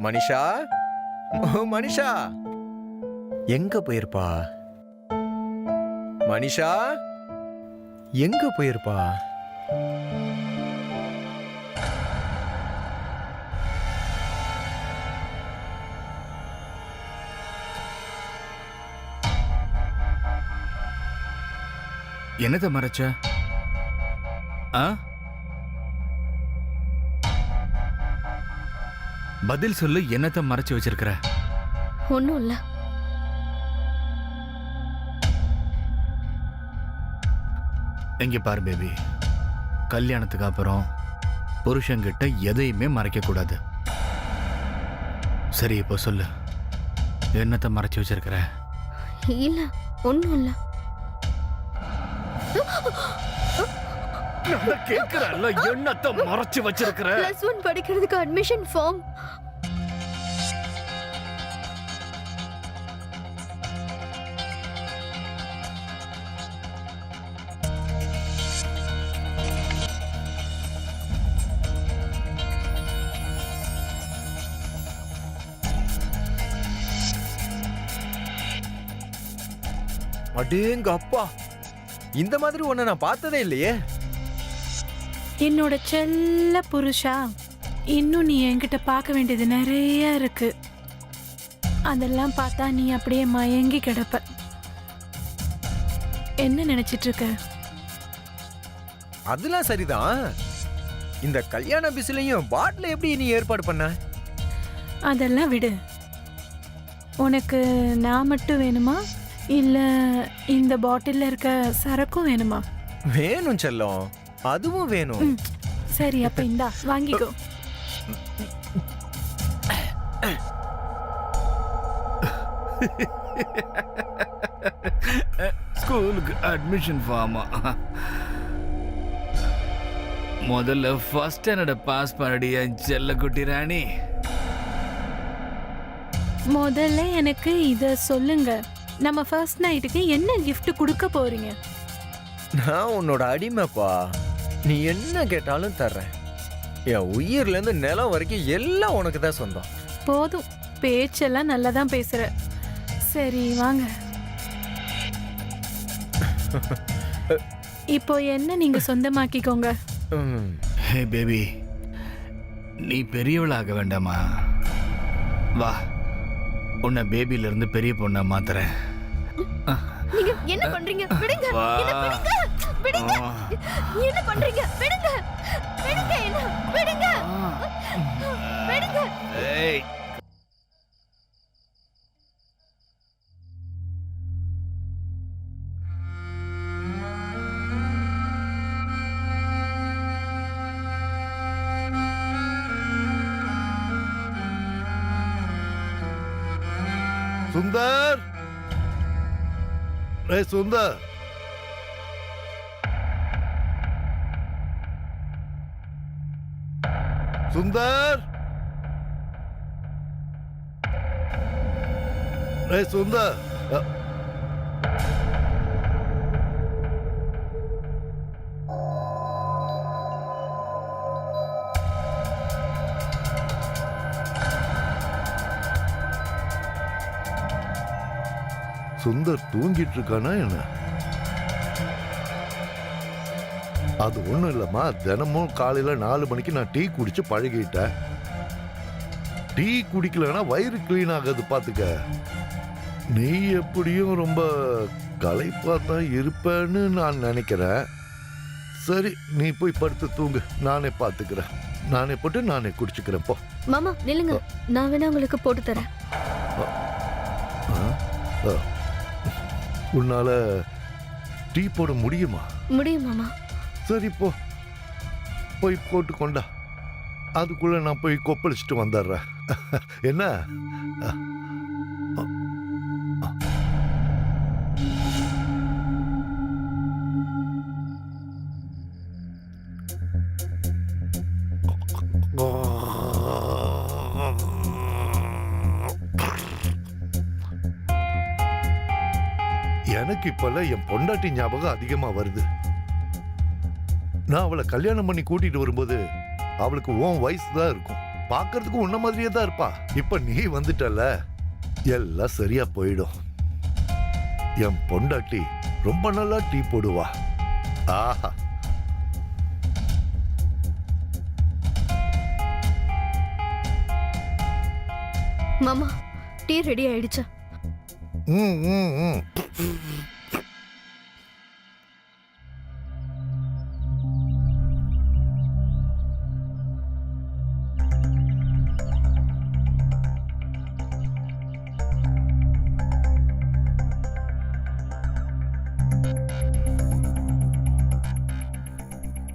மனிஷா, மனிஷா எங்க போயிருப்பா? மனிஷா எங்க போயிருப்பா? என்னத மறைச்ச? பதில் சொல்லு. என்னத்த மறைச்சு வச்சிருக்கிற? ஒன்றும் இல்லை. எங்க பாரு பேபி, கல்யாணத்துக்கு அப்புறம் புருஷங்கிட்ட எதையுமே மறைக்க கூடாது. சரி, இப்போ சொல்லு, என்னத்த மறைச்சு வச்சிருக்கிற? இல்லை, ஒன்றும் இல்லை. கேக்குறல்ல, என்னத்த மறைச்சு வச்சிருக்கிற? +1 படிக்கிறதுக்கு அட்மிஷன் ஃபார்ம். அடேங்க அப்பா, இந்த மாதிரி ஒன்ன நான் பார்த்ததே இல்லையே. என்னோட செல்ல புருஷா, இன்னும் நீ என்கிட்ட பார்க்க வேண்டியது நிறைய இருக்கு. அதெல்லாம் பார்த்தா நீ அப்படியே மயங்கி கிடப்ப. என்ன நினைச்சிட்டு இருக்க? அதெல்லாம் சரிதான். இந்த கல்யாண பிசிலையும் பாட்டில் எப்படி நீ ஏற்பாடு பண்ண? அதெல்லாம் விடு. உனக்கு நான் மட்டும் வேணுமா, இல்ல இந்த பாட்டில்ல இருக்க சரக்கும் வேணுமா? வேணும் செல்லம், அதுவும் வேணும். சரி, அப்ப இந்தா வாங்கிக்கோ. ஸ்கூலுக்கு அட்மிஷன் ஃபார்மா? முதல்ல ஃபர்ஸ்ட் ஸ்டாண்டர்ட பாஸ் பண்ணடி என் செல்ல குட்டி ராணி. முதல்ல எனக்கு இத சொல்லுங்க, நம்ம ஃபர்ஸ்ட் நைட்டுக்கு என்ன கிஃப்ட் கொடுக்க போறீங்க? நான் உன்னோட அடிமைப்பா, நீ என்ன கேட்டாலும் தர்றேன். என் உயிர்ல இருந்து நிலம் வரைக்கும் எல்லாம் உனக்கு தான் சொந்தம். போதும், பேச்செல்லாம் நல்லா தான் பேசுற. சரி வாங்க. இப்போ என்ன நீங்க சொந்தமாக்கிக்கோங்க. ஹே பேபி, நீ பெரியவளாக வேண்டாமா? வா, உன்னை பேபில இருந்து பெரிய பொண்ணா மாத்துறேன். நீங்க என்ன பண்றீங்க? விடுங்க, என்ன விடுங்க, விடுங்க. என்ன பண்றீங்க? விடுங்க, விடுங்க, என்ன விடுங்க, விடுங்க. ஏய், சுந்தர், சுந்தர், சுந்தர், சுந்தர். சுந்தர் தூங்கிட்டு இருக்கானா என்ன? அது ஒண்ணும் இல்லம்மா, தினமும் காலையில 4 மணிக்கு நான் டீ குடிச்சு பழகிட்டேன். டீ குடிக்கலன்னா வயிறு கிளீன் ஆகாது பாத்துக்க. நீ எப்படியும் ரொம்ப களைப்பா தான் இருப்பேன்னு நான் நினைக்கிறேன். சரி, நீ போய் படுத்து தூங்கு, நானே பாத்துக்கிறேன். நானே போட்டு நானே குடிச்சுக்கிறேன். போ மாமா நில்லுங்க, நான் வேணா உங்களுக்கு போட்டு தரேன். உன்னால டீ போட முடியுமா? முடியும் மாமா. சரி, போ, போய் போட்டு கொண்டா. அதுக்குள்ள நான் போய் கொப்பளிச்சுட்டு வந்துடுறேன். என்ன? எனக்கு இப்பெல்லாம் என் பொண்டாட்டி ஞாபகம் அதிகமா வருது. நான் அவளை கல்யாணம் பண்ணி கூட்டிட்டு வரும்போது அவளுக்கு உன் வயசு தான் இருக்கும். பார்க்கிறதுக்கு உன்ன மாதிரியே தான் இருப்பா. இப்ப நீ வந்துட்டல, எல்லாம் சரியா போயிடும். என் பொண்டாட்டி ரொம்ப நல்லா டீ போடுவா. ஆஹா, மாமா டீ ரெடி ஆயிடுச்சா? ம், ம், ம்.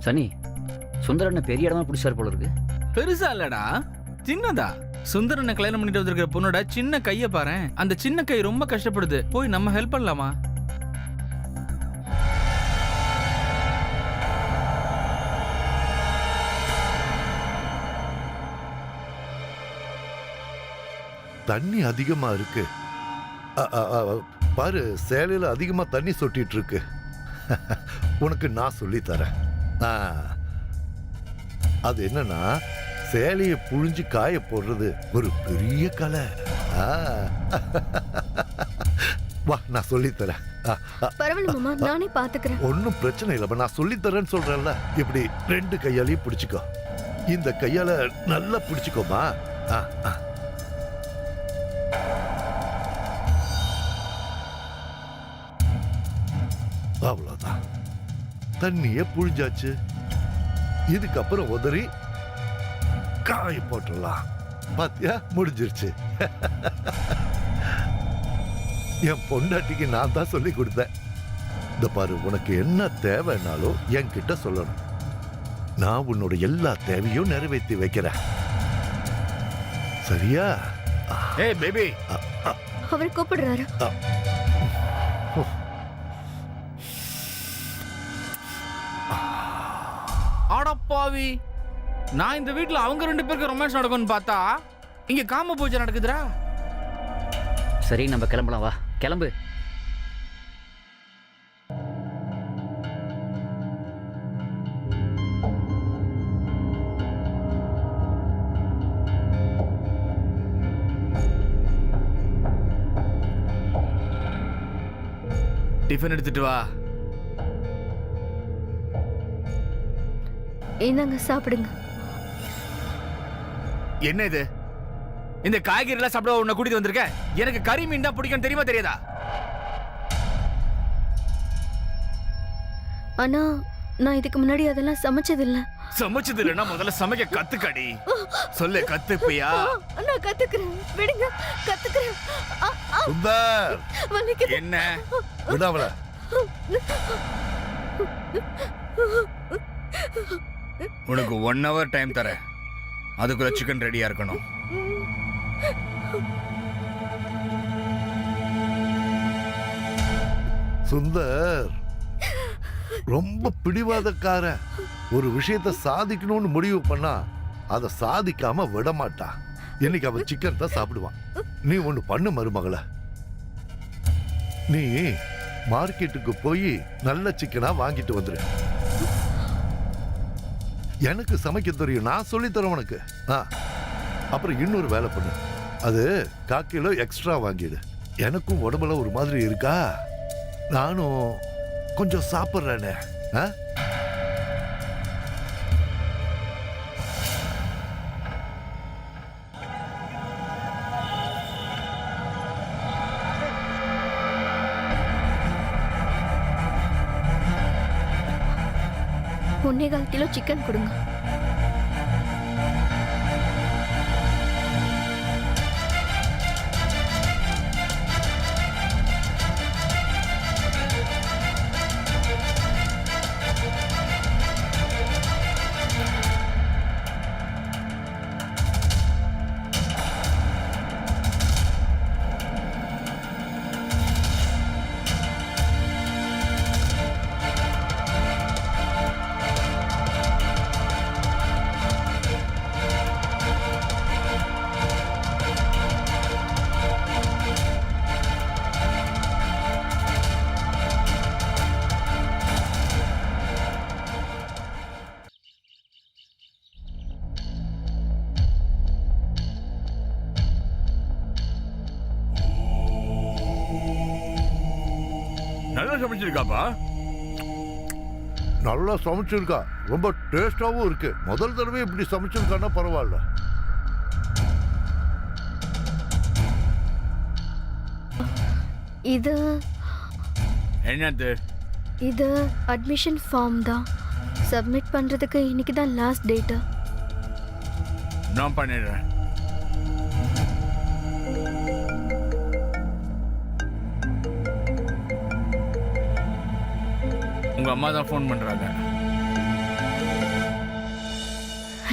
சனி, சுந்தரண்ண பெரிய இடமா பிடிச்சாரு போல இருக்கு. பெருசா இல்லடா, சின்னதா. சுந்தரனை கல்யாணம் பண்ணிட்டு வந்திருக்கிற பொண்ணோட சின்ன கைய பாரு. அந்த சின்ன கை ரொம்ப கஷ்டப்படுது. போய் நம்ம ஹெல்ப் பண்ணலாமா? தண்ணி அதிகமா இருக்கு. பாரு, சேலையில அதிகமா தண்ணி சொட்டிட்டு இருக்கு. உனக்கு நான் சொல்லி தரேன். அது என்னன்னா, சேலையை புழிஞ்சு காய போடுறது ஒரு பெரிய கலை. வா, நான் சொல்லி தரேன். பரவாயில்ல மாமா, நானே பாத்துக்கிறேன். ஒன்னும் பிரச்சனை இல்லை. நான் சொல்லி தரேன்னு சொல்றேன்ல. இப்படி 2 கையாலையும் பிடிச்சுக்கோ. இந்த கையால நல்லா பிடிச்சுக்கோமா. அவ்வளவுதான், தண்ணிய புழிஞ்சாச்சு. இதுக்கப்புறம் உதறி காய போட்டுடலாம். பாத்தியா, முடிஞ்சிருச்சு. என் பொண்டாட்டிக்கு நான் தான் சொல்லி கொடுத்தேன். இந்த பாரு, உனக்கு என்ன தேவைன்னாலும் என்கிட்ட சொல்லணும். நான் உன்னோட எல்லா தேவையும் நிறைவேற்றி வைக்கிறேன். சரியா? ஏய் பேபி, அவர் கூப்பிடுறாரு. ஆடப்பாவி, நான் இந்த வீட்ல அவங்க 2 பேருக்கு ரொமான்ஸ் நடக்கும்னு பார்த்தா இங்க காம பூஜை நடக்குதுடா. சரி, நம்ம கிளம்பலாம். வா, கிளம்பு. டிஃபன் எடுத்துட்டு வா. இந்தாங்க, சாப்பிடுங்க. என்ன இது? இந்த காய்கறி எல்லாம் சாப்பிட உன்னை கூட்டிட்டு வந்திருக்க? எனக்கு கறி மீன் தான் பிடிக்கும், தெரியுமா தெரியாதா? ஆனா நான் இதுக்கு முன்னாடி அதெல்லாம் சமைச்சதில்ல. சமைச்சது இல்லைன்னா முதல்ல சமைக்க கத்துக்கடி. சொல்லு, கத்துப்பியா? நான் கத்துக்கிறேன், விடுங்க, கத்துக்கிறேன். சுந்தர், வலிக்குது. என்ன விடாமல. உனக்கு 1 hour டைம் தரேன். அதுக்குள்ள சிக்கன் ரெடியா இருக்கணும். சுந்தர் ரொம்ப பிடிவாதக்காரன். ஒரு விஷயத்தை சாதிக்கணும்னு முடிவு பண்ணா அதை சாதிக்காம விட மாட்டான். இன்னைக்கு அவன் சிக்கன் தான் சாப்பிடுவான். நீ ஒண்ணு பண்ணு மருமகள, நீ மார்க்கெட்டுக்கு போய் நல்ல சிக்கனா வாங்கிட்டு வந்துரு. எனக்கு சமைக்க தெரியும், நான் சொல்லி தரேன் உனக்கு. அப்புறம் இன்னொரு வேலை பண்ணு, அது 1/4 கிலோ எக்ஸ்ட்ரா வாங்கிடு. எனக்கும் உடம்புல ஒரு மாதிரி இருக்கா, நானும் கொஞ்சம் சாப்பிட்றேனே. ஒன்னே 1/4 கிலோ சிக்கன் கொடுங்க. நல்லா சமைச்சிருக்காப்பா. நல்லா சமைச்சிருக்கா, ரொம்ப டேஸ்டாவும் இருக்கு. முதல் தடவை இப்படி சமைச்சிருக்கான்னா பரவாயில்ல. இது என்னது? இது அட்மிஷன் ஃபார்ம் தான். சப்மிட் பண்றதுக்கு இன்னைக்கு தான் லாஸ்ட் டேட். நான் பண்ணிடுறேன். உங்க அம்மா தான் ஃபோன் பண்றாங்க.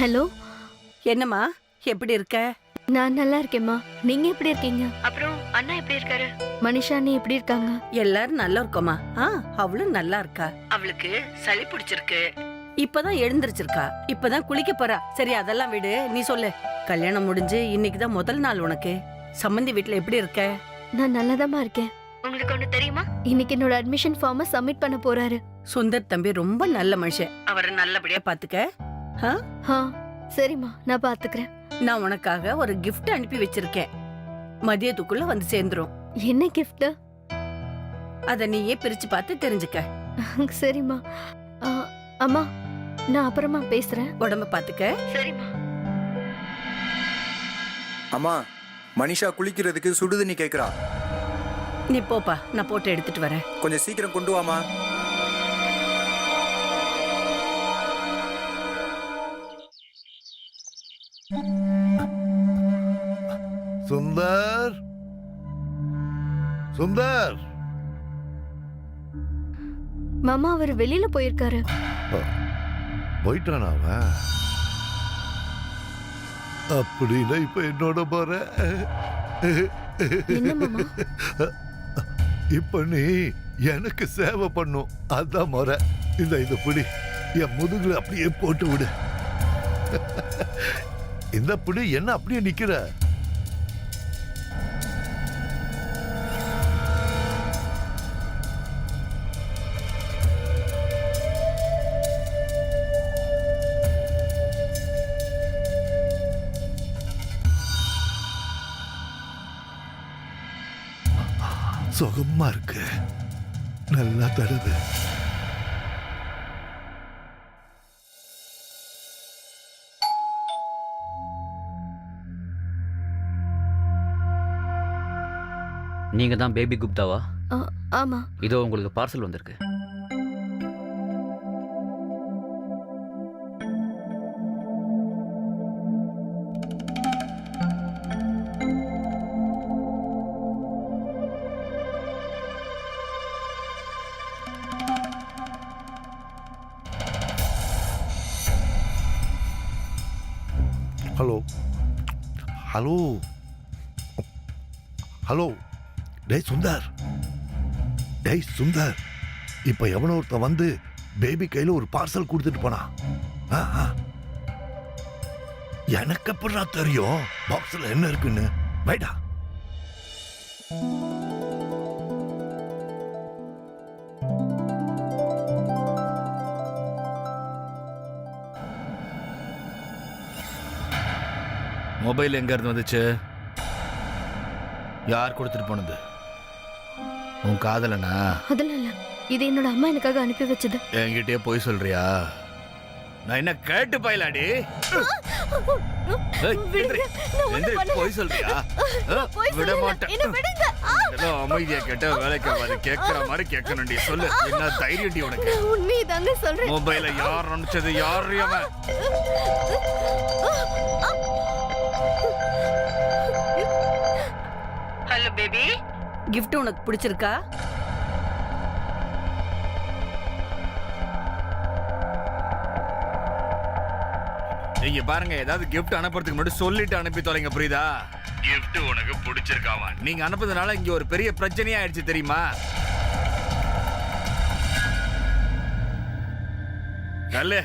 ஹலோ, என்னம்மா எப்படி இருக்க? நான் நல்லா இருக்கேம்மா. நீங்க எப்படி இருக்கீங்க? அப்புறம் அண்ணா எப்படி இருக்காரு? மனிஷா நீ எப்படி இருக்காங்க? எல்லாரும் நல்லா இருக்கோமா? அவளும் நல்லா இருக்கா. அவளுக்கு சளி பிடிச்சிருக்கு, இப்பதான் எழுந்திருச்சிருக்கா. இப்பதான் குளிக்க போறா. சரி அதெல்லாம் விடு, நீ சொல்லு. கல்யாணம் முடிஞ்சு இன்னைக்குதான் முதல் நாள் உனக்கு. சம்மந்தி வீட்டுல எப்படி இருக்க? நான் நல்லாதாம்மா இருக்கேன். உங்களுக்கு ஒண்ணு தெரியுமா? இன்னைக்கு என்னோட அட்மிஷன் ஃபார்மை சப்மிட் பண்ண போறாரு. சுந்தர் தம்பி ரொம்ப நல்ல மனுஷன். அவரை நல்லபடியா பாத்துக்க. சரிம்மா, நான் பாத்துக்கிறேன். நான் உனக்காக ஒரு gift அனுப்பி வச்சிருக்கேன். மதியத்துக்குள்ள வந்து சேர்ந்துரும். என்ன கிஃப்ட்? அத நீயே பிரிச்சு பார்த்து தெரிஞ்சுக்க. சரிம்மா. அம்மா, நான் அப்புறமா பேசுறேன். உடம்ப பாத்துக்க. சரிம்மா. அம்மா, மனிஷா குளிக்கிறதுக்கு சுடுதண்ணி கேக்குறா. நீ போப்பா, நான் போட்டு எடுத்துட்டு வரேன். கொஞ்சம் சீக்கிரம் கொண்டு வாமா. சுந்தர், சுந்தர். மாமா அவர் வெளியில போயிருக்காரு. போயிட்டானா அவன்? அப்படின்னா இப்ப என்னோட போற. என்ன மாமா? இப்ப நீ எனக்கு சேவை பண்ணும், அதான் முறை. இந்த புடி என் முதுகுல அப்படியே போட்டு விடு. இந்த புடி என்ன அப்படியே நிக்கிற? சுகமா இருக்கு, நல்லா தருது. நீங்க தான் பேபி குப்தாவா? ஆமா. இதோ உங்களுக்கு பார்சல் வந்திருக்கு. Hello hello hello. டேய் சுந்தர், டேய் சுந்தர், இப்ப எவனோ ஒருத்தன் வந்து பேபி கையில ஒரு பார்சல் கொடுத்துட்டு போனா. எனக்கு எப்படா தெரியும் பாக்ஸ்ல என்ன இருக்குன்னு? வைடா. மொபைல் எங்க இருந்து வந்துச்சு? யார் கொடுத்துட்டு போனது? உன் காதலனா? அதெல்லாம் இல்ல, இது என்னோட அம்மா எனக்காக அனுப்பி வச்சது. என்கிட்டயே போய் சொல்றியா? நான் என்ன கேட்டு பாயலாடி? போய் சொல்றியா? விட மாட்டேன். அமைதியா கேட்ட வேலைக்கு கேட்கிற மாதிரி கேட்கணும்டி. சொல்லு, என்ன தைரியம்டி உனக்கு? உண்மைதாங்க சொல்றேன். மொபைல யார் அனுப்பிச்சது? யார் அவன்? ஹலோ பேபி, gift உனக்கு பிடிச்சிருக்கா? நீங்க பாருங்க, ஏதாவது gift அனுப்புறதுக்கு முன்னாடி சொல்லிட்டு அனுப்பி தொலைங்க, புரியுதா? gift உனக்கு பிடிச்சிருக்காமா? நீங்க அனுப்புறதுனால இங்க ஒரு பெரிய பிரச்சனையா ஆயிடுச்சு தெரியுமா? நல்ல